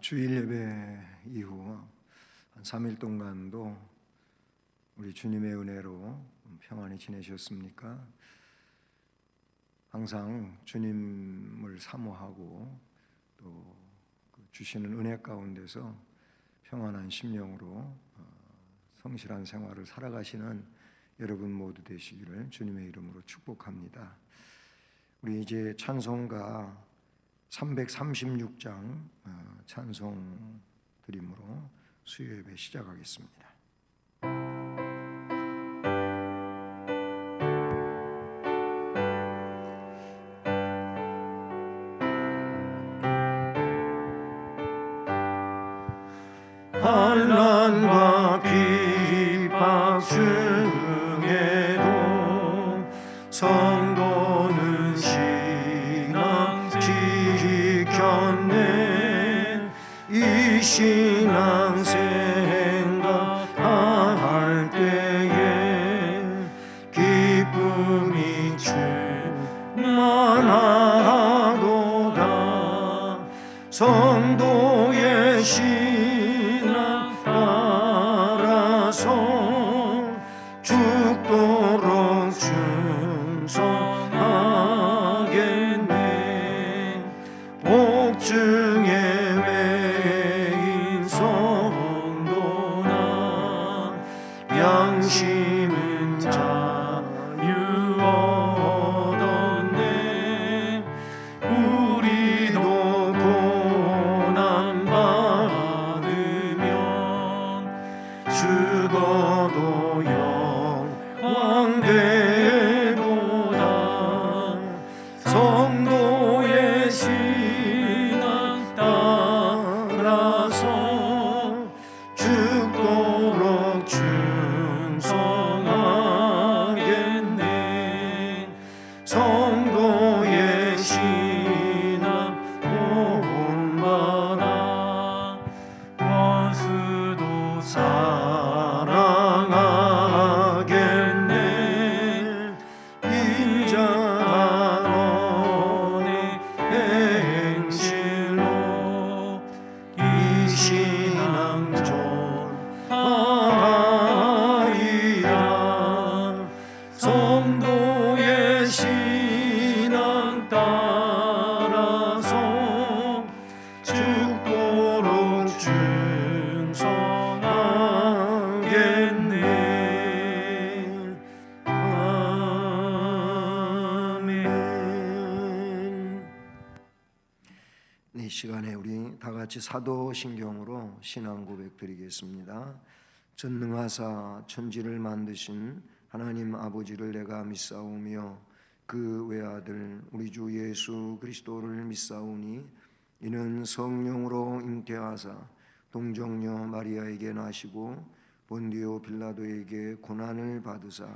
주일 예배 이후 한 3일 동안도 우리 주님의 은혜로 평안히 지내셨습니까? 항상 주님을 사모하고 또 주시는 은혜 가운데서 평안한 심령으로 성실한 생활을 살아가시는 여러분 모두 되시기를 주님의 이름으로 축복합니다. 우리 이제 찬송가 336장 찬송 드림으로 수요 예배 시작하겠습니다. 환난과 핍박 중에도 성도는 신앙 지켰네. 이 신앙 생각할 때에 기쁨이 충만하도다. 성도의 신앙 따라서 죽도록 충성하겠네. 복중의 외인 성도나 양심은 자유 얻었네. 우리도 고난 받으면 죽어도 영광 되도다. 성도의 신앙 따라서 죽도록 충성하겠네. 성도의 신앙 본받아 원수도 사랑하겠네. 인자한 언의 행실로 이 신앙 전하리라. 성도의 신앙 따라서 죽도록 충성하겠네. 아멘. 이 시간에 우리 다 같이 사도신경으로 신앙 고백 드리겠습니다. 전능하사 천지를 만드신 하나님 아버지를 내가 믿사오며 그 외아들 우리 주 예수 그리스도를 믿사오니 이는 성령으로 잉태하사 동정녀 마리아에게 나시고 본디오 빌라도에게 고난을 받으사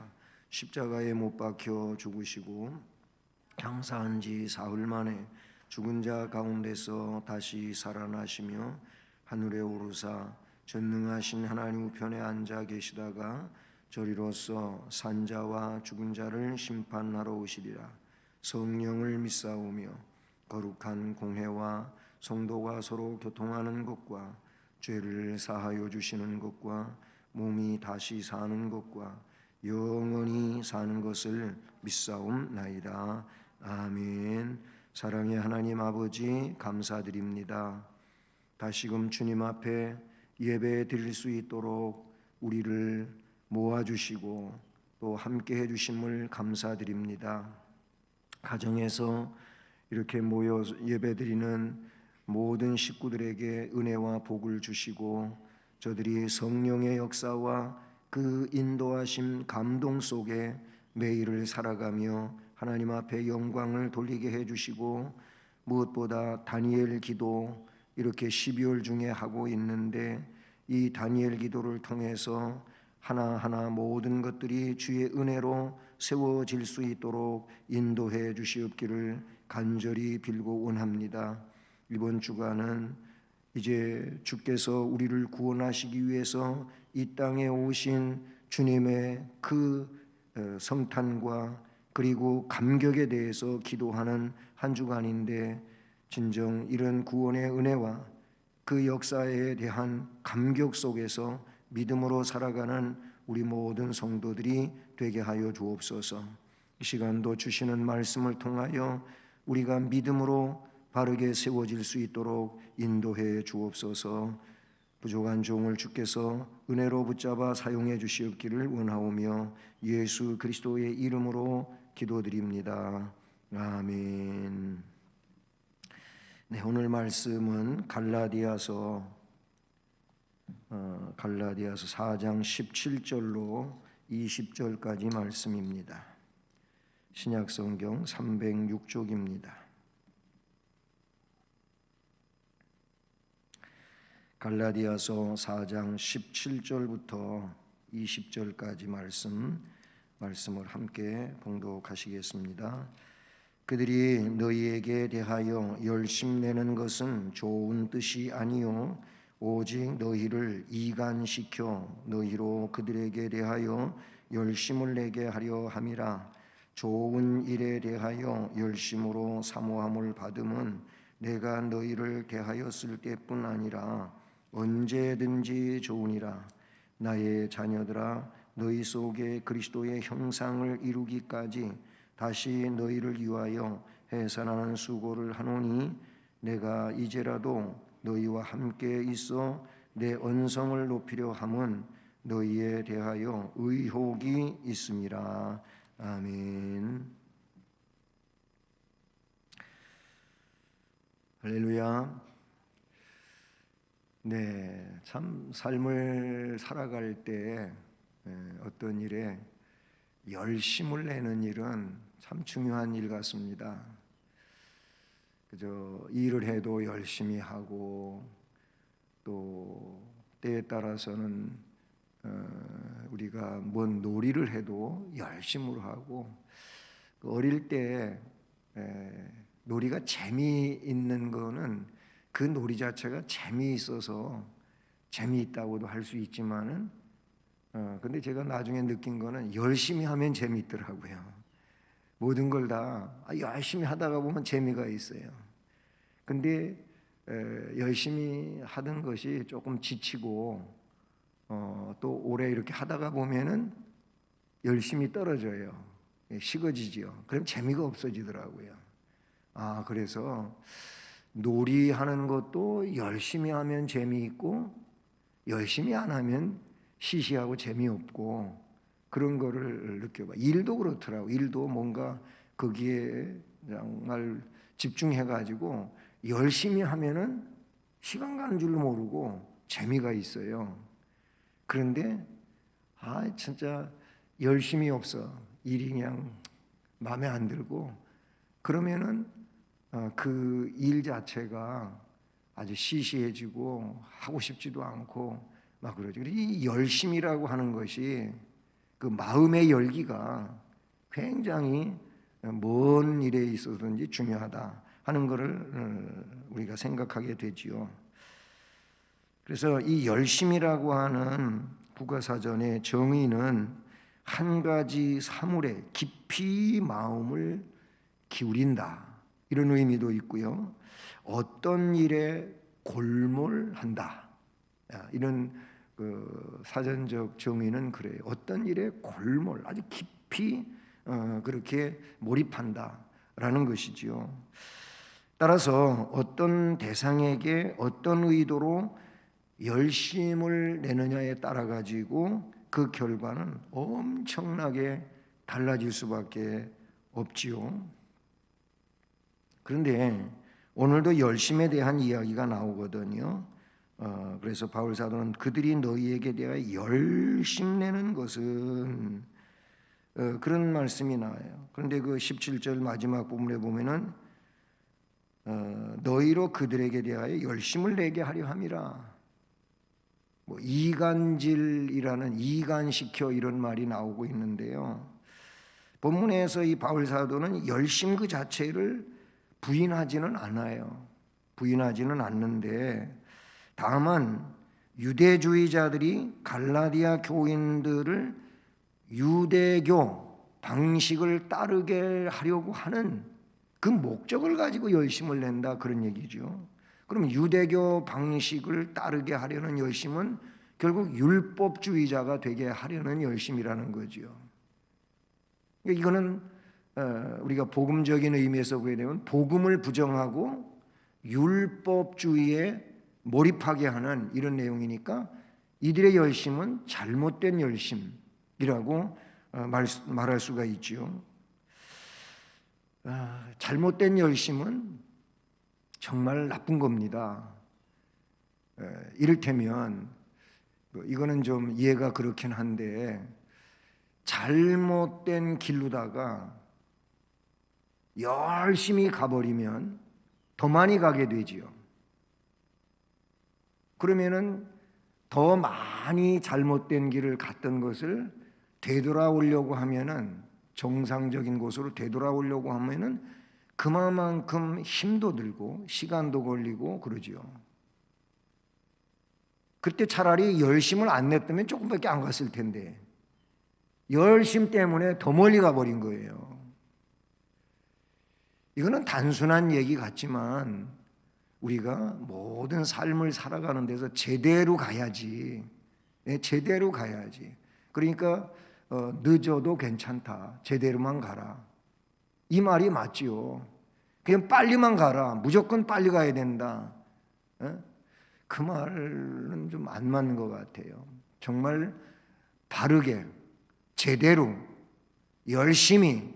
십자가에 못 박혀 죽으시고 장사한 지 사흘 만에 죽은 자 가운데서 다시 살아나시며 하늘에 오르사 전능하신 하나님 우편에 앉아 계시다가 저리로서 산자와 죽은 자를 심판하러 오시리라. 성령을 믿사오며 거룩한 공회와 성도가 서로 교통하는 것과 죄를 사하여 주시는 것과 몸이 다시 사는 것과 영원히 사는 것을 믿사옵나이다. 아멘. 사랑의 하나님 아버지 감사드립니다. 다시금 주님 앞에 예배 드릴 수 있도록 우리를 모아주시고 또 함께 해주심을 감사드립니다. 가정에서 이렇게 모여 예배드리는 모든 식구들에게 은혜와 복을 주시고 저들이 성령의 역사와 그 인도하심 감동 속에 매일을 살아가며 하나님 앞에 영광을 돌리게 해주시고 무엇보다 다니엘 기도 이렇게 12월 중에 하고 있는데 이 다니엘 기도를 통해서 하나하나 모든 것들이 주의 은혜로 세워질 수 있도록 인도해 주시옵기를 간절히 빌고 원합니다. 이번 주간은 이제 주께서 우리를 구원하시기 위해서 이 땅에 오신 주님의 그 성탄과 그리고 감격에 대해서 기도하는 한 주간인데 진정 이런 구원의 은혜와 그 역사에 대한 감격 속에서 믿음으로 살아가는 우리 모든 성도들이 되게 하여 주옵소서. 이 시간도 주시는 말씀을 통하여 우리가 믿음으로 바르게 세워질 수 있도록 인도해 주옵소서. 부족한 종을 주께서 은혜로 붙잡아 사용해 주시옵기를 원하오며 예수 그리스도의 이름으로 기도드립니다. 아멘. 네, 오늘 말씀은 갈라디아서 4장 17절로 20절까지 말씀입니다. 신약성경 306쪽입니다. 갈라디아서 4장 17절부터 20절까지 말씀을 함께 봉독하시겠습니다. 그들이 너희에게 대하여 열심내는 것은 좋은 뜻이 아니요 오직 너희를 이간시켜 너희로 그들에게 대하여 열심을 내게 하려 함이라. 좋은 일에 대하여 열심으로 사모함을 받음은 내가 너희를 대하였을 때뿐 아니라 언제든지 좋으니라. 나의 자녀들아, 너희 속에 그리스도의 형상을 이루기까지 다시 너희를 위하여 해산하는 수고를 하노니 내가 이제라도 너희와 함께 있어 내 언성을 높이려 함은 너희에 대하여 의혹이 있음이라. 아멘. 할렐루야. 네, 참 삶을 살아갈 때 어떤 일에 열심을 내는 일은 참 중요한 일 같습니다. 그저 일을 해도 열심히 하고 또 때에 따라서는 우리가 뭔 놀이를 해도 열심으로 하고, 어릴 때 놀이가 재미있는 거는 그 놀이 자체가 재미있어서 재미있다고도 할 수 있지만은 근데 제가 나중에 느낀 거는 열심히 하면 재미있더라고요. 모든 걸 다 열심히 하다가 보면 재미가 있어요. 근데 열심히 하던 것이 조금 지치고 또 오래 이렇게 하다가 보면은 열심히 떨어져요. 식어지지요. 그럼 재미가 없어지더라고요. 그래서 놀이하는 것도 열심히 하면 재미있고 열심히 안 하면 시시하고 재미없고 그런 거를 느껴봐. 일도 그렇더라고. 일도 뭔가 거기에 정말 집중해가지고 열심히 하면은 시간 가는 줄도 모르고 재미가 있어요. 그런데 진짜 열심히 없어. 일이 그냥 마음에 안 들고 그러면은 그 일 자체가 아주 시시해지고 하고 싶지도 않고 막 그러죠. 이 열심이라고 하는 것이 그 마음의 열기가 굉장히 먼 일에 있어서든지 중요하다 하는 것을 우리가 생각하게 되지요. 그래서 이 열심이라고 하는 국어사전의 정의는 한 가지 사물에 깊이 마음을 기울인다 이런 의미도 있고요. 어떤 일에 골몰한다 이런 그 사전적 정의는 그래요. 어떤 일에 골몰 아주 깊이 그렇게 몰입한다라는 것이지요. 따라서 어떤 대상에게 어떤 의도로 열심을 내느냐에 따라 가지고 그 결과는 엄청나게 달라질 수밖에 없지요. 그런데 오늘도 열심에 대한 이야기가 나오거든요. 그래서 바울 사도는 그들이 너희에게 대하여 열심내는 것은 그런 말씀이 나와요. 그런데 그 17절 마지막 부분에 보면은 너희로 그들에게 대하여 열심을 내게 하려 함이라. 이간질이라는 이간시켜 이런 말이 나오고 있는데요. 본문에서 이 바울 사도는 열심 그 자체를 부인하지는 않아요. 부인하지는 않는데 다만 유대주의자들이 갈라디아 교인들을 유대교 방식을 따르게 하려고 하는 그 목적을 가지고 열심을 낸다 그런 얘기죠. 그럼 유대교 방식을 따르게 하려는 열심은 결국 율법주의자가 되게 하려는 열심이라는 거죠. 이거는 우리가 복음적인 의미에서 보게 되면 복음을 부정하고 율법주의에 몰입하게 하는 이런 내용이니까 이들의 열심은 잘못된 열심이라고 말할 수가 있죠. 잘못된 열심은 정말 나쁜 겁니다. 이를테면 이거는 좀 이해가 그렇긴 한데 잘못된 길로다가 열심히 가버리면 더 많이 가게 되지요. 그러면은 더 많이 잘못된 길을 갔던 것을 되돌아오려고 하면은 정상적인 곳으로 되돌아오려고 하면은 그만큼 힘도 들고 시간도 걸리고 그러지요. 그때 차라리 열심을 안 냈다면 조금밖에 안 갔을 텐데 열심 때문에 더 멀리 가버린 거예요. 이거는 단순한 얘기 같지만 우리가 모든 삶을 살아가는 데서 제대로 가야지. 제대로 가야지. 그러니까 늦어도 괜찮다. 제대로만 가라. 이 말이 맞지요. 그냥 빨리만 가라. 무조건 빨리 가야 된다. 그 말은 좀 안 맞는 것 같아요. 정말 바르게 제대로 열심히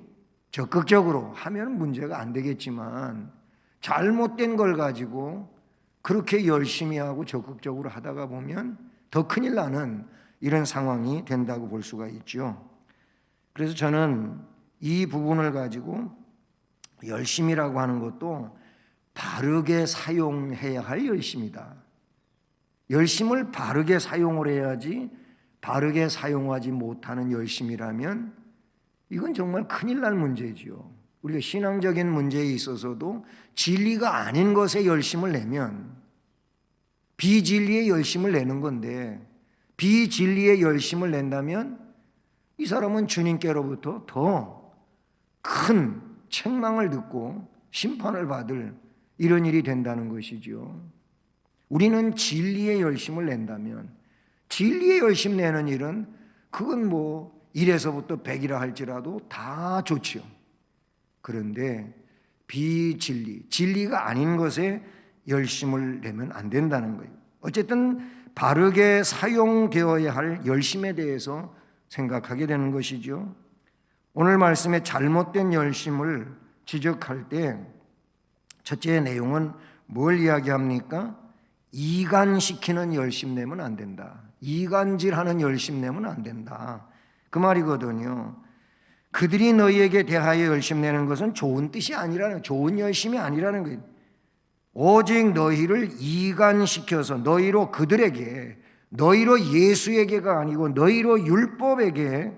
적극적으로 하면 문제가 안 되겠지만 잘못된 걸 가지고 그렇게 열심히 하고 적극적으로 하다가 보면 더 큰일 나는 이런 상황이 된다고 볼 수가 있죠. 그래서 저는 이 부분을 가지고 열심이라고 하는 것도 바르게 사용해야 할 열심이다. 열심을 바르게 사용을 해야지 바르게 사용하지 못하는 열심이라면 이건 정말 큰일 날 문제지요. 우리가 신앙적인 문제에 있어서도 진리가 아닌 것에 열심을 내면 비진리의 열심을 내는 건데 비진리의 열심을 낸다면 이 사람은 주님께로부터 더 큰 책망을 듣고 심판을 받을 이런 일이 된다는 것이죠. 우리는 진리의 열심을 낸다면 진리의 열심 내는 일은 그건 뭐 1에서부터 100이라 할지라도 다 좋지요. 그런데 비진리, 진리가 아닌 것에 열심을 내면 안 된다는 거예요. 어쨌든 바르게 사용되어야 할 열심에 대해서 생각하게 되는 것이죠. 오늘 말씀의 잘못된 열심을 지적할 때 첫째 내용은 뭘 이야기합니까? 이간시키는 열심 내면 안 된다. 이간질하는 열심 내면 안 된다. 그 말이거든요. 그들이 너희에게 대하여 열심 내는 것은 좋은 뜻이 아니라는, 좋은 열심이 아니라는 거예요. 오직 너희를 이간시켜서 너희로 그들에게, 너희로 예수에게가 아니고 너희로 율법에게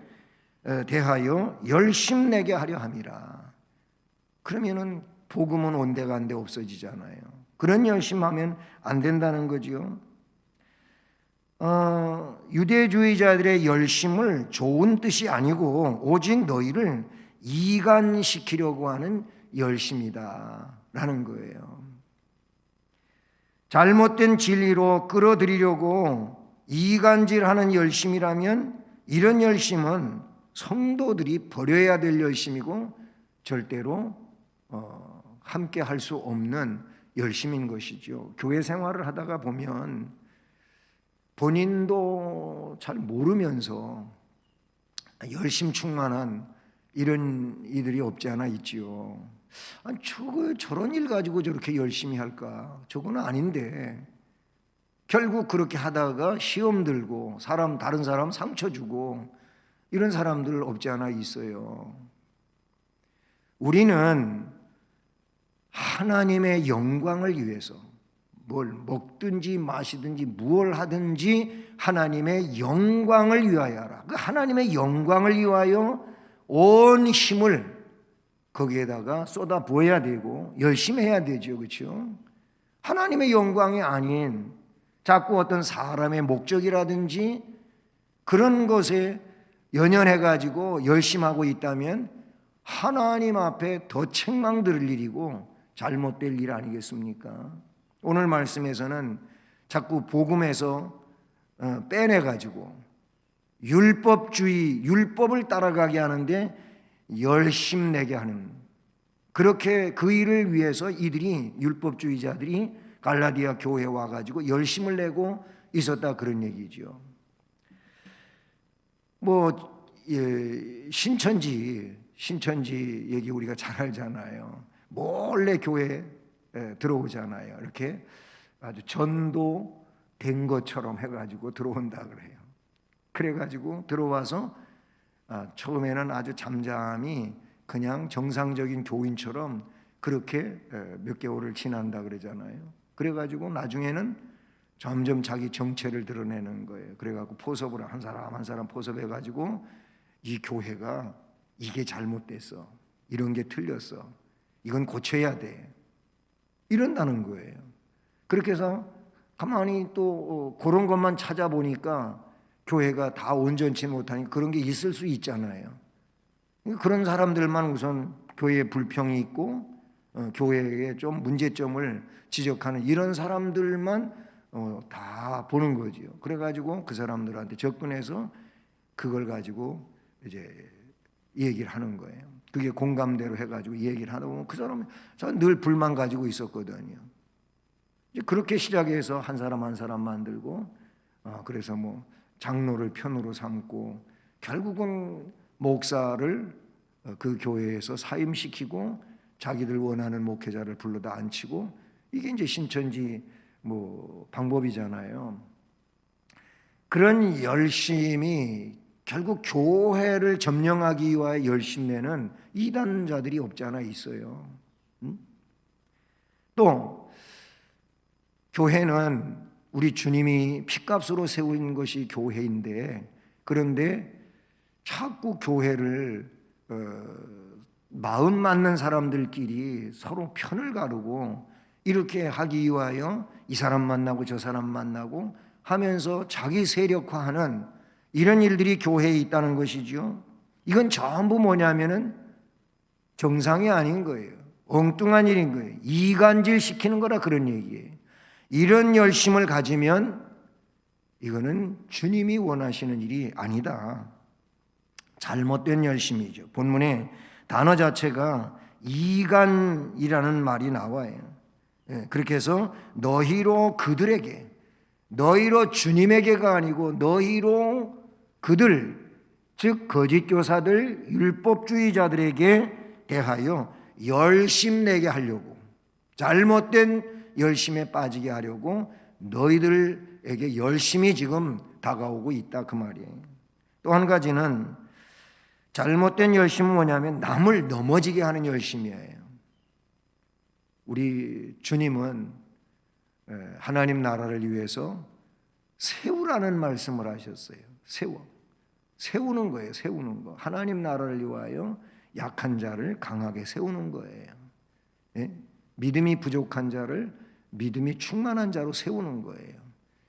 대하여 열심 내게 하려 함이라. 그러면은 복음은 온데간데 없어지잖아요. 그런 열심하면 안 된다는 거죠. 유대주의자들의 열심을 좋은 뜻이 아니고 오직 너희를 이간시키려고 하는 열심이다 라는 거예요. 잘못된 진리로 끌어들이려고 이간질하는 열심이라면 이런 열심은 성도들이 버려야 될 열심이고 절대로 함께 할 수 없는 열심인 것이죠. 교회 생활을 하다가 보면 본인도 잘 모르면서 열심 충만한 이런 이들이 없지 않아 있지요. 아니, 저런 일 가지고 저렇게 열심히 할까? 저거는 아닌데 결국 그렇게 하다가 시험 들고 다른 사람 상처 주고 이런 사람들 없지 않아 있어요. 우리는 하나님의 영광을 위해서 뭘 먹든지 마시든지 무엇을 하든지 하나님의 영광을 위하여 하라. 그 하나님의 영광을 위하여 온 힘을 거기에다가 쏟아 부어야 되고 열심히 해야 되죠. 그렇죠? 하나님의 영광이 아닌 자꾸 어떤 사람의 목적이라든지 그런 것에 연연해 가지고 열심하고 있다면 하나님 앞에 더 책망 들을 일이고 잘못될 일 아니겠습니까? 오늘 말씀에서는 자꾸 복음에서 빼내가지고 율법주의, 율법을 따라가게 하는데 열심내게 하는, 그렇게 그 일을 위해서 이들이, 율법주의자들이 갈라디아 교회에 와가지고 열심을 내고 있었다, 그런 얘기죠. 신천지 얘기 우리가 잘 알잖아요. 몰래 교회에 들어오잖아요. 이렇게 아주 전도된 것처럼 해가지고 들어온다 그래요. 그래가지고 들어와서 처음에는 아주 잠잠히 그냥 정상적인 교인처럼 그렇게 몇 개월을 지난다 그러잖아요. 그래가지고 나중에는 점점 자기 정체를 드러내는 거예요. 그래가지고 포섭을 한 사람 한 사람 포섭해가지고 이 교회가 이게 잘못됐어, 이런 게 틀렸어, 이건 고쳐야 돼, 이런다는 거예요. 그렇게 해서 가만히 또 그런 것만 찾아보니까 교회가 다 온전치 못하니까 그런 게 있을 수 있잖아요. 그런 사람들만 우선 교회에 불평이 있고 교회에 좀 문제점을 지적하는 이런 사람들만 다 보는 거지요. 그래가지고 그 사람들한테 접근해서 그걸 가지고 이제 얘기를 하는 거예요. 그게 공감대로 해가지고 얘기를 하다 보면 그 사람은 늘 불만 가지고 있었거든요. 이제 그렇게 시작해서 한 사람 한 사람 만들고, 그래서 장로를 편으로 삼고 결국은 목사를 그 교회에서 사임시키고 자기들 원하는 목회자를 불러다 앉히고, 이게 이제 신천지 방법이잖아요. 그런 열심이 결국 교회를 점령하기 위하여 열심내는 이단자들이 없지 않아 있어요. 또 교회는 우리 주님이 핏값으로 세운 것이 교회인데, 그런데 자꾸 교회를 마음 맞는 사람들끼리 서로 편을 가르고 이렇게 하기 위하여 이 사람 만나고 저 사람 만나고 하면서 자기 세력화하는 이런 일들이 교회에 있다는 것이죠. 이건 전부 뭐냐면은 정상이 아닌 거예요. 엉뚱한 일인 거예요. 이간질 시키는 거라, 그런 얘기예요. 이런 열심을 가지면 이거는 주님이 원하시는 일이 아니다. 잘못된 열심이죠. 본문에 단어 자체가 이간이라는 말이 나와요. 그렇게 해서 너희로 그들에게, 너희로 주님에게가 아니고 너희로 그들, 즉 거짓 교사들, 율법주의자들에게 대하여 열심내게 하려고, 잘못된 열심에 빠지게 하려고 너희들에게 열심히 지금 다가오고 있다, 그 말이에요. 또 한 가지는 잘못된 열심은 뭐냐면 남을 넘어지게 하는 열심이에요. 우리 주님은 하나님 나라를 위해서 세우라는 말씀을 하셨어요. 세우는 거예요. 세우는 거. 하나님 나라를 위하여 약한 자를 강하게 세우는 거예요. 믿음이 부족한 자를 믿음이 충만한 자로 세우는 거예요.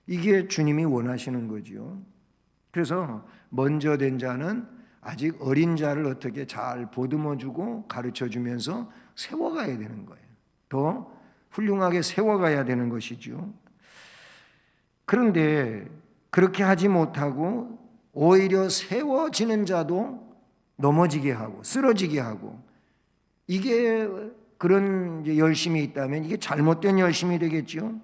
이게 주님이 원하시는 거죠. 그래서 먼저 된 자는 아직 어린 자를 어떻게 잘 보듬어주고 가르쳐주면서 세워가야 되는 거예요. 더 훌륭하게 세워가야 되는 것이죠. 그런데 그렇게 하지 못하고 오히려 세워지는 자도 넘어지게 하고 쓰러지게 하고, 이게 그런 열심이 있다면 이게 잘못된 열심이 되겠죠.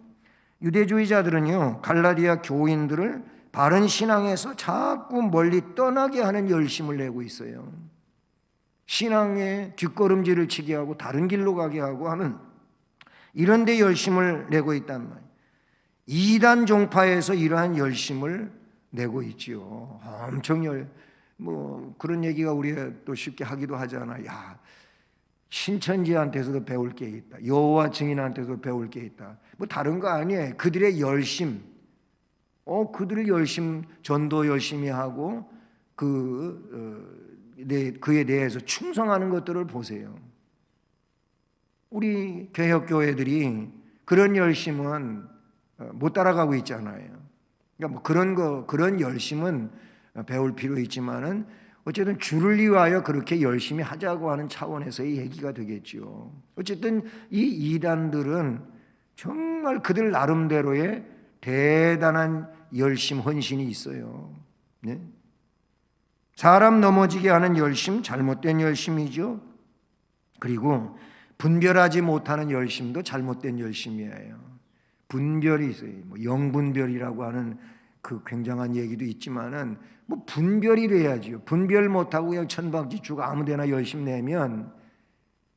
유대주의자들은요, 갈라디아 교인들을 바른 신앙에서 자꾸 멀리 떠나게 하는 열심을 내고 있어요. 신앙의 뒷걸음질을 치게 하고 다른 길로 가게 하고 하는 이런 데 열심을 내고 있단 말이에요. 이단 종파에서 이러한 열심을 내고 있지요. 엄청 그런 얘기가 우리가 또 쉽게 하기도 하잖아. 야, 신천지한테서도 배울 게 있다. 여호와 증인한테도 배울 게 있다. 다른 거 아니에요. 그들의 열심, 그들의 열심, 전도 열심히 하고 그에 대해서 충성하는 것들을 보세요. 우리 개혁교회들이 그런 열심은 못 따라가고 있잖아요. 그러니까 그런 열심은 배울 필요 있지만은 어쨌든 주를 위하여 그렇게 열심히 하자고 하는 차원에서의 얘기가 되겠죠. 어쨌든 이 이단들은 정말 그들 나름대로의 대단한 열심, 헌신이 있어요. 네? 사람 넘어지게 하는 열심, 잘못된 열심이죠. 그리고 분별하지 못하는 열심도 잘못된 열심이에요. 분별이 있어요. 뭐 영분별이라고 하는 그 굉장한 얘기도 있지만은 뭐 분별이 돼야지요. 분별 못하고 그냥 천박지축 아무데나 열심 내면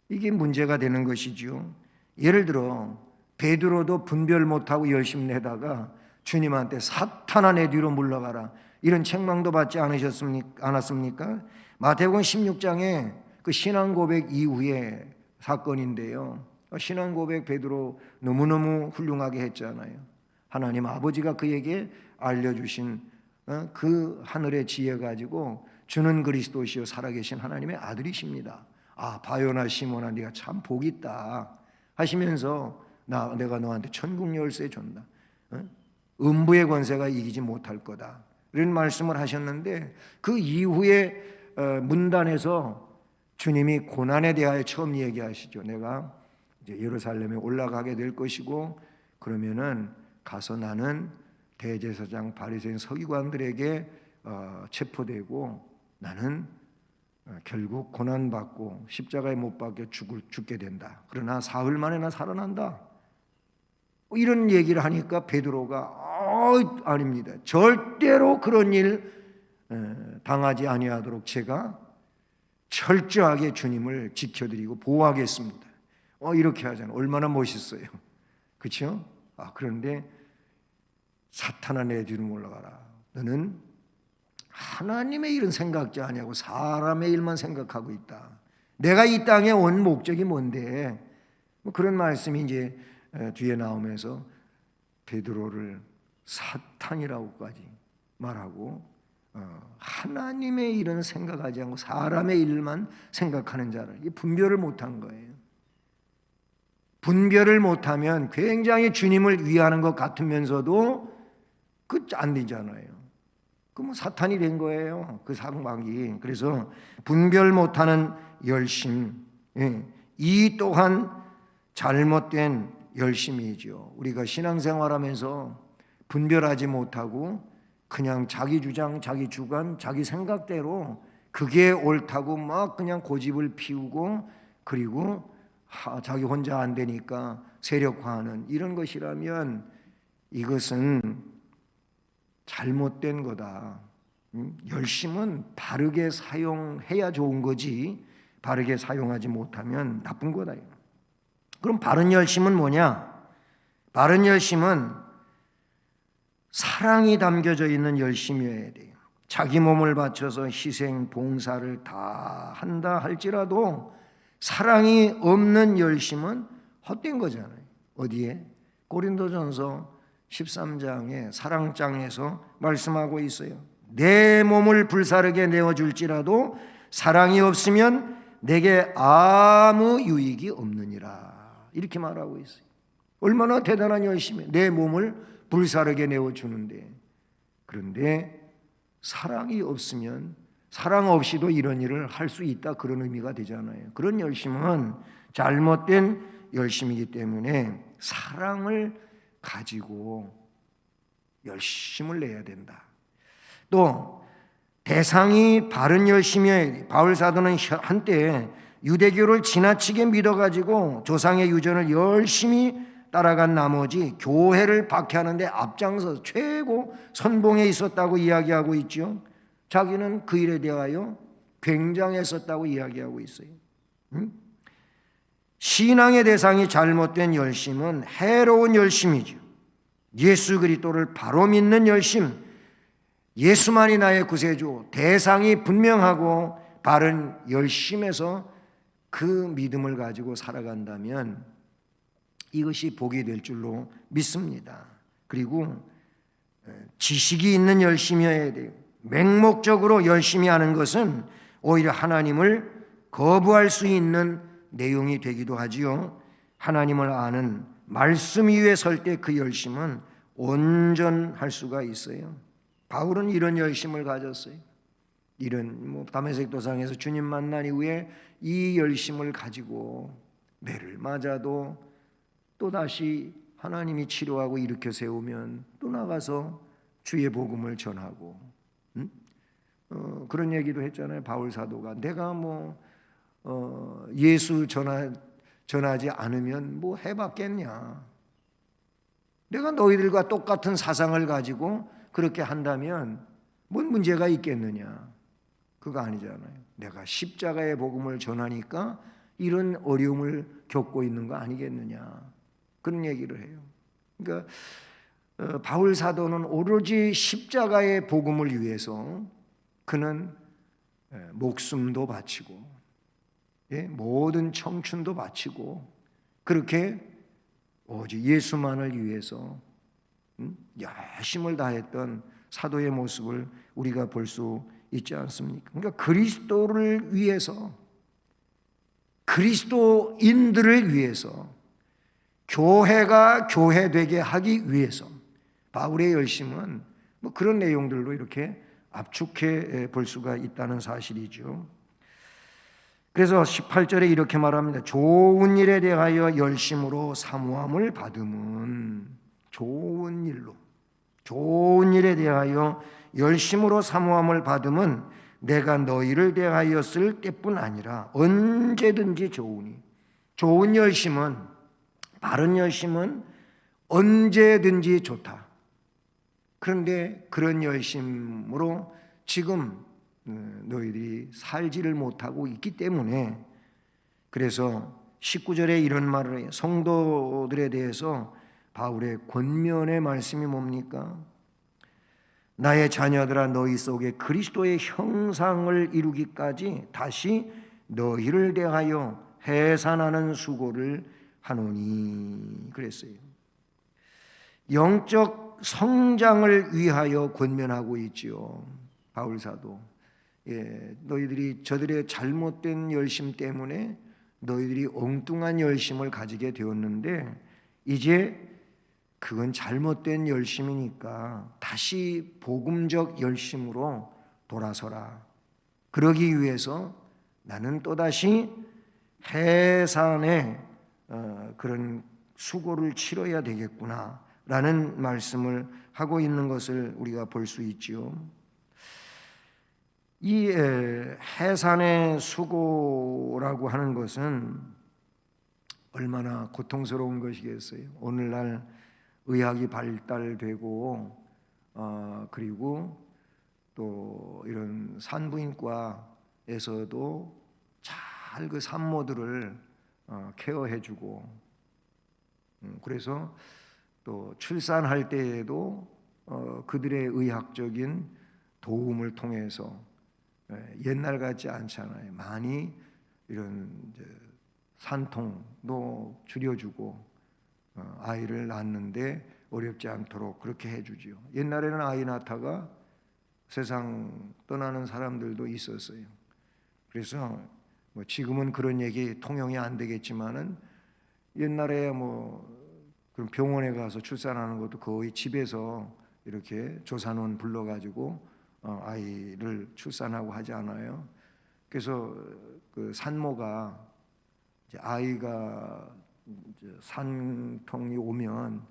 이게 문제가 되는 것이죠. 예를 들어 베드로도 분별 못하고 열심 내다가 주님한테 사탄아 내 뒤로 물러가라 이런 책망도 받지 않았습니까? 마태복음 16장에 그 신앙 고백 이후의 사건인데요. 신앙 고백 베드로 너무너무 훌륭하게 했잖아요. 하나님 아버지가 그에게 알려주신 그 하늘의 지혜 가지고 주는 그리스도시요 살아계신 하나님의 아들이십니다. 아 바요나 시몬아 네가 참 복이 있다 하시면서 내가 너한테 천국 열쇠 준다. 음부의 권세가 이기지 못할 거다. 이런 말씀을 하셨는데 그 이후에 문단에서 주님이 고난에 대하여 처음 얘기하시죠. 내가 이제 예루살렘에 올라가게 될 것이고 그러면은 가서 나는 대제사장 바리새인 서기관들에게 체포되고 나는 결국 고난받고 십자가에 못 박혀 죽게 된다. 그러나 사흘 만에 나 살아난다. 이런 얘기를 하니까 베드로가 아닙니다. 절대로 그런 일 당하지 아니하도록 제가 철저하게 주님을 지켜드리고 보호하겠습니다. 이렇게 하잖아요. 얼마나 멋있어요. 그렇죠? 그런데 사탄아 내 뒤로 물러가라. 너는 하나님의 일은 생각지 아니하고 사람의 일만 생각하고 있다. 내가 이 땅에 온 목적이 뭔데? 뭐 그런 말씀이 이제 뒤에 나오면서 베드로를 사탄이라고까지 말하고 하나님의 일은 생각하지 않고 사람의 일만 생각하는 자를 분별을 못한 거예요. 분별을 못하면 굉장히 주님을 위하는 것 같으면서도 그 안 되잖아요. 그럼 사탄이 된 거예요. 그 상막이. 그래서 분별 못하는 열심, 이 또한 잘못된 열심이죠. 우리가 신앙생활하면서 분별하지 못하고 그냥 자기 주장, 자기 주관, 자기 생각대로 그게 옳다고 막 그냥 고집을 피우고 그리고 자기 혼자 안 되니까 세력화하는 이런 것이라면 이것은 잘못된 거다. 열심은 바르게 사용해야 좋은 거지 바르게 사용하지 못하면 나쁜 거다. 그럼 바른 열심은 뭐냐? 바른 열심은 사랑이 담겨져 있는 열심이어야 돼요. 자기 몸을 바쳐서 희생, 봉사를 다 한다 할지라도 사랑이 없는 열심은 헛된 거잖아요. 어디에? 고린도전서 13장에 사랑장에서 말씀하고 있어요. 내 몸을 불사르게 내어줄지라도 사랑이 없으면 내게 아무 유익이 없느니라. 이렇게 말하고 있어요. 얼마나 대단한 열심이에요. 내 몸을 불사르게 내어주는데. 그런데 사랑이 없으면 사랑 없이도 이런 일을 할 수 있다 그런 의미가 되잖아요. 그런 열심은 잘못된 열심이기 때문에 사랑을 가지고 열심을 내야 된다. 또 대상이 바른 열심이어야 바울 사도는 한때 유대교를 지나치게 믿어가지고 조상의 유전을 열심히 따라간 나머지 교회를 박해하는데 앞장서 최고 선봉에 있었다고 이야기하고 있죠. 자기는 그 일에 대하여 굉장했었다고 이야기하고 있어요. 신앙의 대상이 잘못된 열심은 해로운 열심이죠. 예수 그리스도를 바로 믿는 열심, 예수만이 나의 구세주, 대상이 분명하고 바른 열심에서 그 믿음을 가지고 살아간다면 이것이 복이 될 줄로 믿습니다. 그리고 지식이 있는 열심이어야 돼요. 맹목적으로 열심히 하는 것은 오히려 하나님을 거부할 수 있는 내용이 되기도 하지요. 하나님을 아는 말씀 위에 설 때 그 열심은 온전할 수가 있어요. 바울은 이런 열심을 가졌어요. 이런 다메섹 도상에서 주님 만난 이후에 이 열심을 가지고 매를 맞아도 또다시 하나님이 치료하고 일으켜 세우면 또 나가서 주의 복음을 전하고, 그런 얘기도 했잖아요. 바울 사도가 내가 예수 전하지 않으면 뭐 해봤겠냐. 내가 너희들과 똑같은 사상을 가지고 그렇게 한다면 뭔 문제가 있겠느냐. 그거 아니잖아요. 내가 십자가의 복음을 전하니까 이런 어려움을 겪고 있는 거 아니겠느냐. 그런 얘기를 해요. 그러니까 바울 사도는 오로지 십자가의 복음을 위해서 그는 목숨도 바치고 모든 청춘도 바치고 그렇게 오직 예수만을 위해서 열심을 다했던 사도의 모습을 우리가 볼 수 있지 않습니까? 그러니까 그리스도를 위해서, 그리스도인들을 위해서, 교회가 교회되게 하기 위해서 바울의 열심은 그런 내용들로 이렇게 압축해 볼 수가 있다는 사실이죠. 그래서 18절에 이렇게 말합니다. 좋은 일에 대하여 열심으로 사모함을 받음은, 좋은 일에 대하여 열심으로 사모함을 받음은 내가 너희를 대하였을 때뿐 아니라 언제든지 좋은 열심은, 바른 열심은 언제든지 좋다. 그런데 그런 열심으로 지금 너희들이 살지를 못하고 있기 때문에, 그래서 19절에 이런 말을 해요. 성도들에 대해서 바울의 권면의 말씀이 뭡니까? 나의 자녀들아 너희 속에 그리스도의 형상을 이루기까지 다시 너희를 대하여 해산하는 수고를 하노니 그랬어요. 영적 성장을 위하여 권면하고 있지요. 바울 사도. 너희들이 저들의 잘못된 열심 때문에 너희들이 엉뚱한 열심을 가지게 되었는데 이제 그건 잘못된 열심이니까 다시 복음적 열심으로 돌아서라. 그러기 위해서 나는 또다시 해산의 그런 수고를 치러야 되겠구나 라는 말씀을 하고 있는 것을 우리가 볼 수 있지요. 이 해산의 수고라고 하는 것은 얼마나 고통스러운 것이겠어요. 오늘날 의학이 발달되고 그리고 또 이런 산부인과에서도 잘 그 산모들을 케어해주고 그래서 또 출산할 때에도 그들의 의학적인 도움을 통해서 옛날 같지 않잖아요. 많이 이런 산통도 줄여주고 아이를 낳는데 어렵지 않도록 그렇게 해주지요. 옛날에는 아이 낳다가 세상 떠나는 사람들도 있었어요. 그래서 지금은 그런 얘기 통용이 안 되겠지만은 옛날에 그럼 병원에 가서 출산하는 것도 거의 집에서 이렇게 조산원 불러가지고 아이를 출산하고 하지 않아요. 그래서 그 산모가 이제 아이가 이제 산통이 오면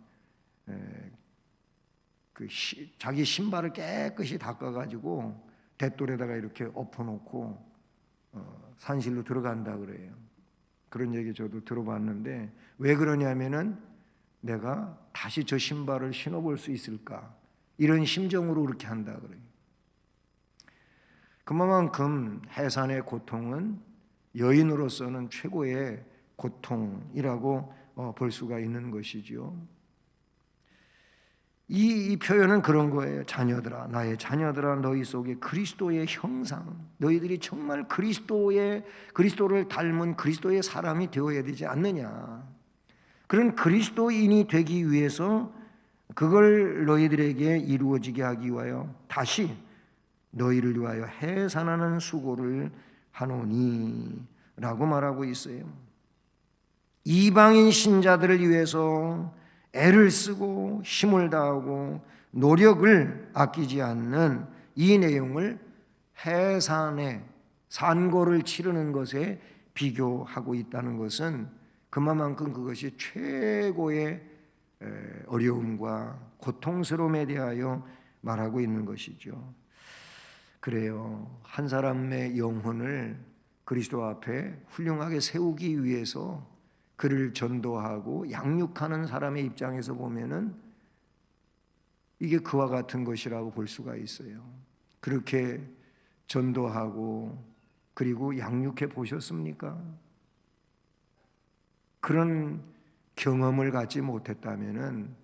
자기 신발을 깨끗이 닦아가지고 대돌에다가 이렇게 엎어놓고 산실로 들어간다 그래요. 그런 얘기 저도 들어봤는데 왜 그러냐면은 내가 다시 저 신발을 신어볼 수 있을까 이런 심정으로 그렇게 한다 그래요. 그만큼 해산의 고통은 여인으로서는 최고의 고통이라고 볼 수가 있는 것이지요. 이 표현은 그런 거예요. 자녀들아, 나의 자녀들아, 너희 속에 그리스도의 형상, 너희들이 정말 그리스도를 닮은 그리스도의 사람이 되어야 되지 않느냐. 그런 그리스도인이 되기 위해서 그걸 너희들에게 이루어지게 하기 위하여 다시 너희를 위하여 해산하는 수고를 하노니 라고 말하고 있어요. 이방인 신자들을 위해서 애를 쓰고 힘을 다하고 노력을 아끼지 않는 이 내용을 해산의 산고를 치르는 것에 비교하고 있다는 것은 그만큼 그것이 최고의 어려움과 고통스러움에 대하여 말하고 있는 것이죠. 그래요. 한 사람의 영혼을 그리스도 앞에 훌륭하게 세우기 위해서 그를 전도하고 양육하는 사람의 입장에서 보면은 이게 그와 같은 것이라고 볼 수가 있어요. 그렇게 전도하고 그리고 양육해 보셨습니까? 그런 경험을 갖지 못했다면은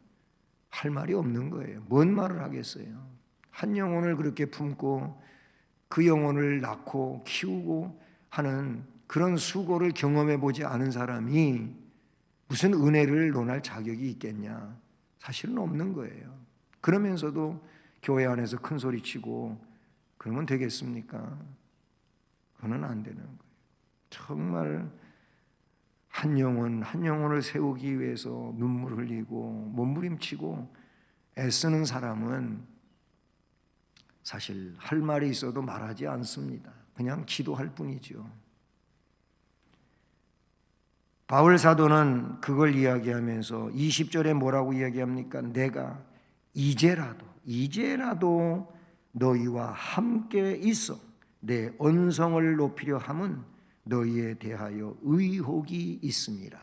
할 말이 없는 거예요. 뭔 말을 하겠어요? 한 영혼을 그렇게 품고 그 영혼을 낳고 키우고 하는 그런 수고를 경험해 보지 않은 사람이 무슨 은혜를 논할 자격이 있겠냐? 사실은 없는 거예요. 그러면서도 교회 안에서 큰 소리 치고 그러면 되겠습니까? 그건 안 되는 거예요. 정말 한 영혼을 세우기 위해서 눈물 흘리고 몸부림치고 애쓰는 사람은 사실 할 말이 있어도 말하지 않습니다. 그냥 기도할 뿐이죠. 바울 사도는 그걸 이야기하면서 20절에 뭐라고 이야기합니까? 내가 이제라도 너희와 함께 있어 내 언성을 높이려 함은 너희에 대하여 의혹이 있습니다.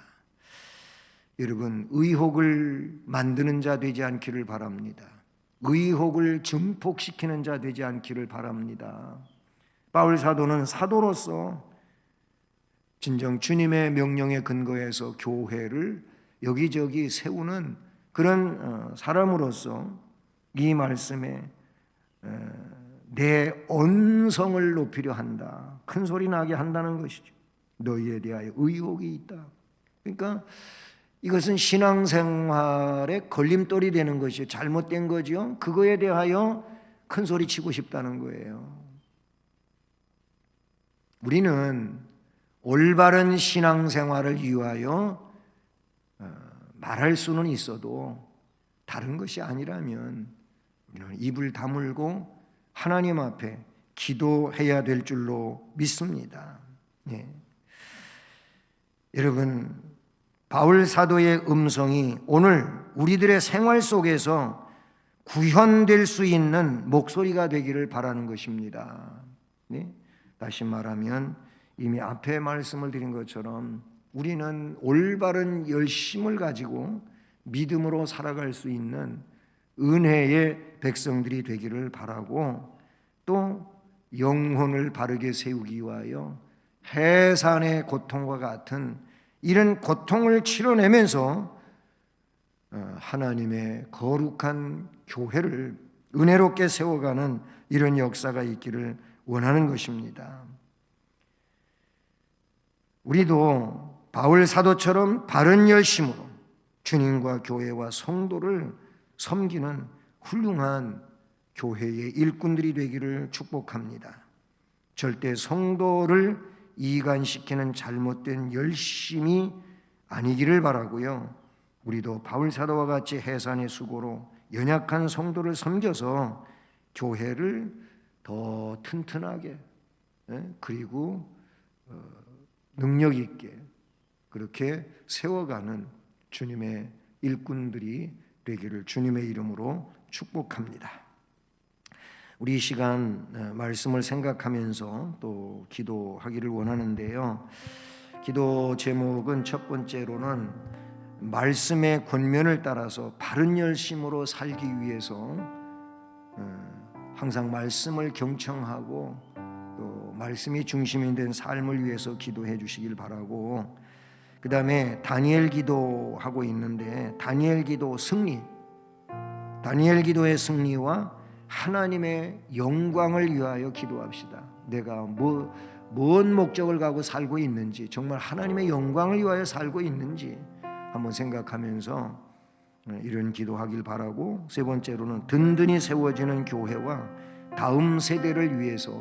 여러분, 의혹을 만드는 자 되지 않기를 바랍니다. 의혹을 증폭시키는 자 되지 않기를 바랍니다. 바울 사도는 사도로서 진정 주님의 명령에 근거해서 교회를 여기저기 세우는 그런 사람으로서 이 말씀에 내 언성을 높이려 한다. 큰 소리 나게 한다는 것이죠. 너희에 대하여 의혹이 있다. 그러니까 이것은 신앙생활의 걸림돌이 되는 것이죠. 잘못된 거죠. 그거에 대하여 큰 소리 치고 싶다는 거예요. 우리는 올바른 신앙생활을 위하여 말할 수는 있어도 다른 것이 아니라면 우리는 입을 다물고 하나님 앞에 기도해야 될 줄로 믿습니다. 예. 여러분, 바울 사도의 음성이 오늘 우리들의 생활 속에서 구현될 수 있는 목소리가 되기를 바라는 것입니다. 네? 다시 말하면 이미 앞에 말씀을 드린 것처럼 우리는 올바른 열심을 가지고 믿음으로 살아갈 수 있는 은혜의 백성들이 되기를 바라고 또 영혼을 바르게 세우기 위하여 해산의 고통과 같은 이런 고통을 치러내면서 하나님의 거룩한 교회를 은혜롭게 세워가는 이런 역사가 있기를 원하는 것입니다. 우리도 바울 사도처럼 바른 열심으로 주님과 교회와 성도를 섬기는 훌륭한 교회의 일꾼들이 되기를 축복합니다. 절대 성도를 이간시키는 잘못된 열심이 아니기를 바라고요. 우리도 바울 사도와 같이 해산의 수고로 연약한 성도를 섬겨서 교회를 더 튼튼하게 그리고 능력 있게 그렇게 세워가는 주님의 일꾼들이 되기를 주님의 이름으로 축복합니다. 우리 이 시간 말씀을 생각하면서 또 기도하기를 원하는데요. 기도 제목은 첫 번째로는 말씀의 권면을 따라서 바른 열심으로 살기 위해서 항상 말씀을 경청하고 또 말씀이 중심이 된 삶을 위해서 기도해 주시길 바라고, 그 다음에 다니엘 기도하고 있는데 다니엘 기도 승리, 다니엘 기도의 승리와 하나님의 영광을 위하여 기도합시다. 내가 뭔 목적을 가고 살고 있는지, 정말 하나님의 영광을 위하여 살고 있는지 한번 생각하면서 이런 기도하길 바라고, 세 번째로는 든든히 세워지는 교회와 다음 세대를 위해서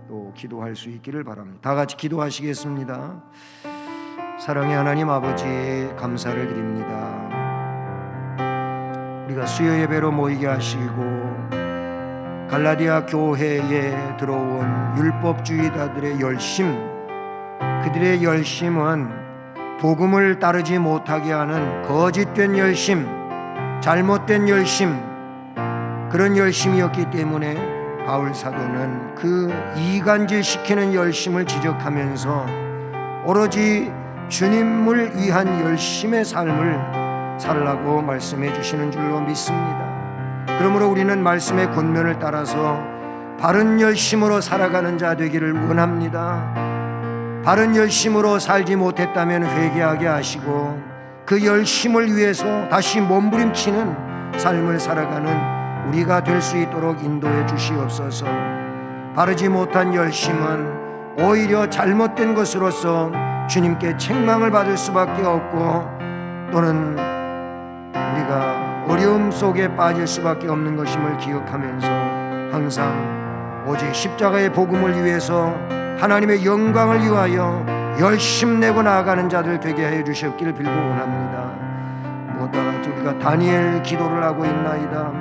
또 기도할 수 있기를 바랍니다. 다 같이 기도하시겠습니다. 사랑의 하나님 아버지, 감사를 드립니다. 우리가 수요 예배로 모이게 하시고 갈라디아 교회에 들어온 율법주의자들의 열심, 그들의 열심은 복음을 따르지 못하게 하는 거짓된 열심, 잘못된 열심, 그런 열심이었기 때문에 바울 사도는 그 이간질시키는 열심을 지적하면서 오로지 주님을 위한 열심의 삶을 살라고 말씀해 주시는 줄로 믿습니다. 그러므로 우리는 말씀의 권면을 따라서 바른 열심으로 살아가는 자 되기를 원합니다. 바른 열심으로 살지 못했다면 회개하게 하시고 그 열심을 위해서 다시 몸부림치는 삶을 살아가는 우리가 될 수 있도록 인도해 주시옵소서. 바르지 못한 열심은 오히려 잘못된 것으로서 주님께 책망을 받을 수밖에 없고 또는 우리가 어려움 속에 빠질 수밖에 없는 것임을 기억하면서 항상 오직 십자가의 복음을 위해서 하나님의 영광을 위하여 열심내고 나아가는 자들 되게 해 주셨기를 빌고 원합니다. 무엇보다 우리가 다니엘 기도를 하고 있나이다.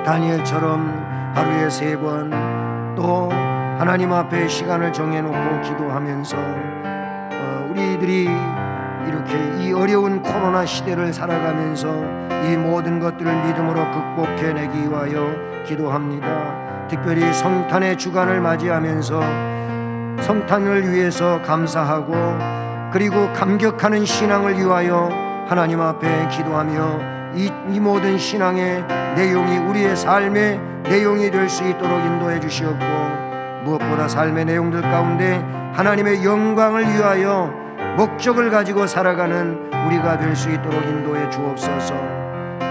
다니엘처럼 하루에 3번 또 하나님 앞에 시간을 정해놓고 기도하면서 우리들이 이렇게 이 어려운 코로나 시대를 살아가면서 이 모든 것들을 믿음으로 극복해내기 위하여 기도합니다. 특별히 성탄의 주간을 맞이하면서 성탄을 위해서 감사하고 그리고 감격하는 신앙을 위하여 하나님 앞에 기도하며 이 모든 신앙의 내용이 우리의 삶의 내용이 될 수 있도록 인도해 주시옵고 무엇보다 삶의 내용들 가운데 하나님의 영광을 위하여 목적을 가지고 살아가는 우리가 될 수 있도록 인도해 주옵소서.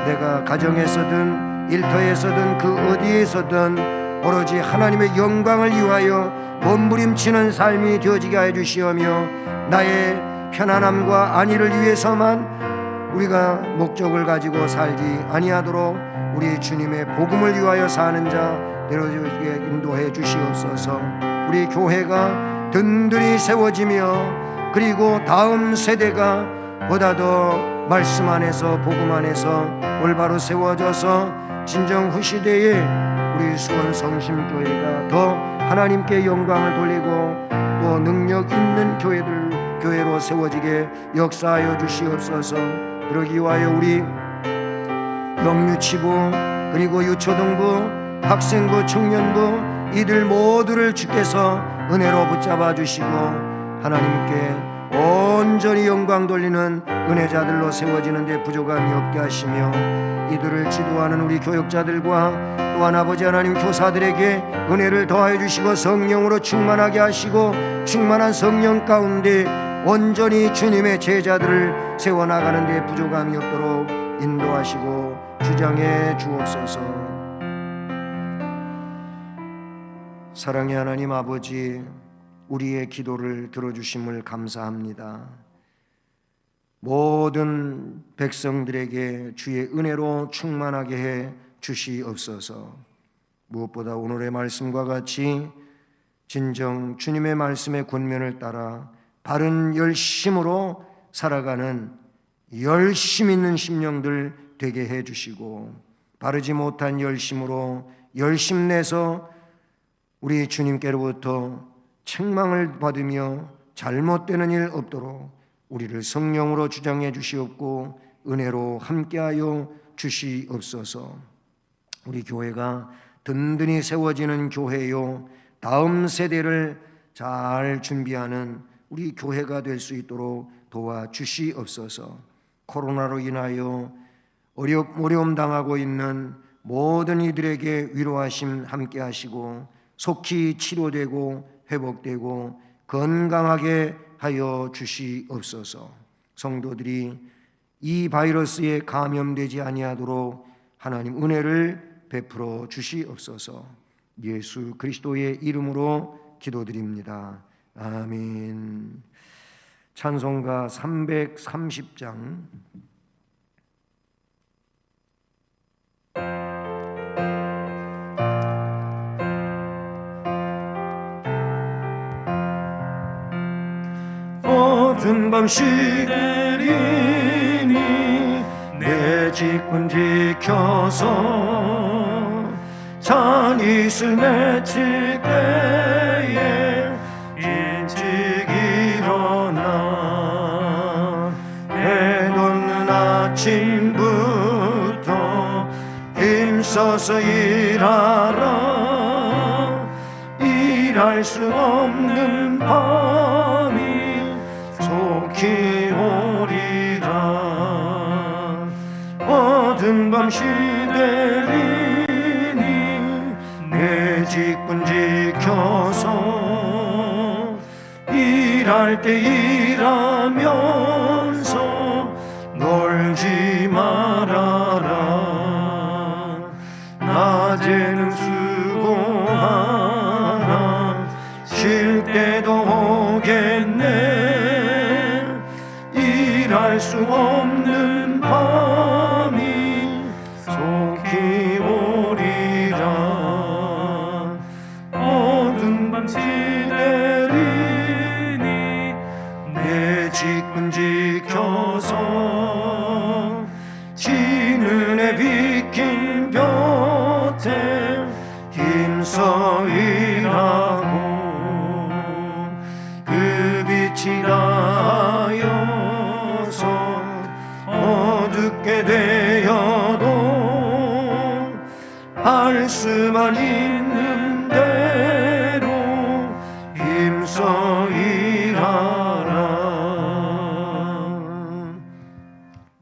내가 가정에서든 일터에서든 그 어디에서든 오로지 하나님의 영광을 위하여 몸부림치는 삶이 되어지게 해 주시오며 나의 편안함과 안위를 위해서만 우리가 목적을 가지고 살지 아니하도록 우리 주님의 복음을 위하여 사는 자 되어지게 인도해 주시옵소서. 우리 교회가 든든히 세워지며 그리고 다음 세대가 보다 더 말씀 안에서 복음 안에서 올바로 세워져서 진정 후시대에 우리 수원 성심교회가 더 하나님께 영광을 돌리고 또 능력 있는 교회로 세워지게 역사하여 주시옵소서. 그러기 위하여 우리 영유치부 그리고 유초등부 학생부 청년부 이들 모두를 주께서 은혜로 붙잡아 주시고 하나님께 온전히 영광 돌리는 은혜자들로 세워지는 데 부족함이 없게 하시며 이들을 지도하는 우리 교역자들과 또한 아버지 하나님 교사들에게 은혜를 더하여 주시고 성령으로 충만하게 하시고 충만한 성령 가운데 온전히 주님의 제자들을 세워나가는 데 부족함이 없도록 인도하시고 주장해 주옵소서. 사랑의 하나님 아버지, 우리의 기도를 들어주심을 감사합니다. 모든 백성들에게 주의 은혜로 충만하게 해 주시옵소서. 무엇보다 오늘의 말씀과 같이 진정 주님의 말씀의 권면을 따라 바른 열심으로 살아가는 열심 있는 심령들 되게 해 주시고 바르지 못한 열심으로 열심내서 우리 주님께로부터 책망을 받으며 잘못되는 일 없도록 우리를 성령으로 주장해 주시옵고 은혜로 함께하여 주시옵소서. 우리 교회가 든든히 세워지는 교회요 다음 세대를 잘 준비하는 우리 교회가 될 수 있도록 도와주시옵소서. 코로나로 인하여 어려움 당하고 있는 모든 이들에게 위로하심 함께 하시고 속히 치료되고 회복되고 건강하게 하여 주시옵소서. 성도들이 이 바이러스에 감염되지 아니하도록 하나님 은혜를 베풀어 주시옵소서. 예수 그리스도의 이름으로 기도드립니다. 아멘. 찬송가 330장 모든 밤 시내리니 내 직분 지켜서 잔이슬 맺힐 때에 일찍 일어나 해 돋는 아침부터 서서 일하라. 일할 수 없는 밤이 속히 오리라. 어두운 밤 시대리니 내 직분 지켜서 일할 때 일하면서 놀지 말아라. 낮에는 수고하라. 쉴 때도 오겠네. 일할 수 없는 밤이 속히 오리라. 어두운 밤 시대리니 내 직분 지켜서 지는 해 비킨 곁에 힘써 일하고 그 빛이 나여서 어둡게 되어도 할 수만 있는 대로 힘써 일하라.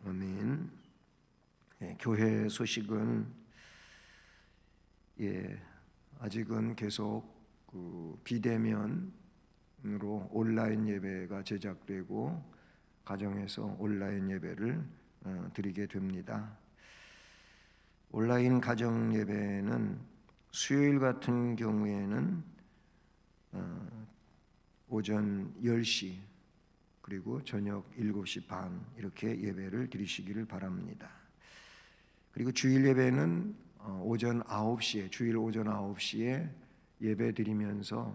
아멘. 교회 소식은 아직은 계속 비대면으로 온라인 예배가 제작되고 가정에서 온라인 예배를 드리게 됩니다. 온라인 가정 예배는 수요일 같은 경우에는 오전 10시 그리고 저녁 7시 반 이렇게 예배를 드리시기를 바랍니다. 그리고 주일 예배는 오전 9시에 주일 오전 9시에 예배 드리면서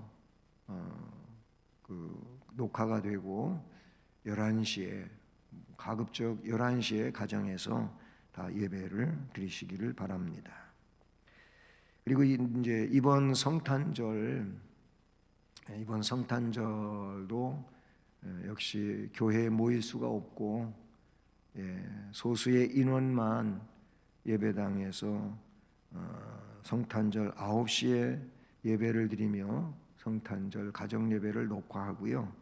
녹화가 되고 11시에 가급적 11시에 가정에서 다 예배를 드리시기를 바랍니다. 그리고 이제 이번 성탄절도 역시 교회에 모일 수가 없고 소수의 인원만 예배당에서 성탄절 9시에 예배를 드리며 성탄절 가정 예배를 녹화하고요.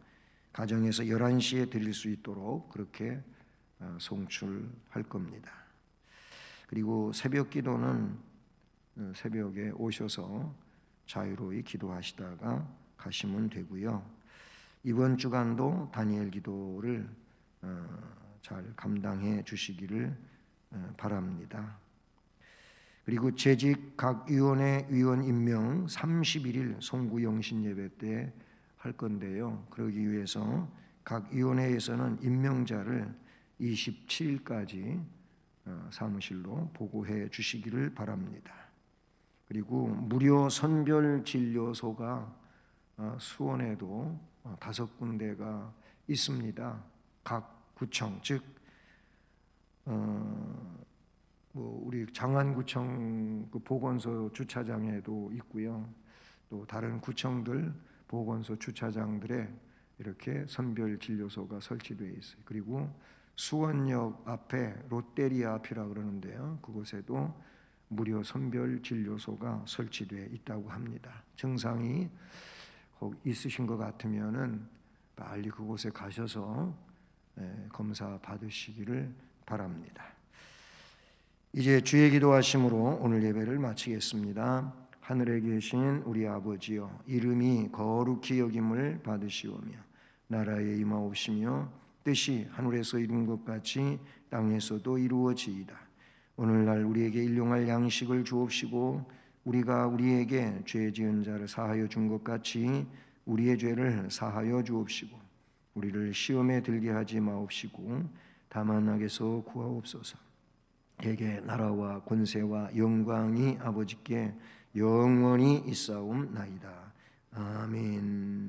가정에서 11시에 드릴 수 있도록 그렇게 송출할 겁니다. 그리고 새벽 기도는 새벽에 오셔서 자유로이 기도하시다가 가시면 되고요. 이번 주간도 다니엘 기도를 잘 감당해 주시기를 바랍니다. 그리고 재직 각 위원회 위원 임명 31일 송구영신 예배 때 할 건데요. 그러기 위해서 각 위원회에서는 임명자를 27일까지 사무실로 보고해 주시기를 바랍니다. 그리고 무료 선별 진료소가 수원에도 5군데가 있습니다. 각 구청, 즉 우리 장안구청 보건소 주차장에도 있고요. 또 다른 구청들 보건소 주차장들에 이렇게 선별 진료소가 설치되어 있어요. 그리고 수원역 앞에 롯데리아 앞이라 그러는데요. 그곳에도 무료 선별 진료소가 설치되어 있다고 합니다. 증상이 있으신 것 같으면은 빨리 그곳에 가셔서 검사 받으시기를 바랍니다. 이제 주의 기도하심으로 오늘 예배를 마치겠습니다. 하늘에 계신 우리 아버지여, 이름이 거룩히 여김을 받으시오며 나라에 임하옵시며 뜻이 하늘에서 이룬 것 같이 땅에서도 이루어지이다. 오늘날 우리에게 일용할 양식을 주옵시고 우리가 우리에게 죄 지은 자를 사하여 준 것 같이 우리의 죄를 사하여 주옵시고 우리를 시험에 들게 하지 마옵시고 다만 악에서 구하옵소서. 대개 나라와 권세와 영광이 아버지께 영원히 있사옵나이다. 아멘.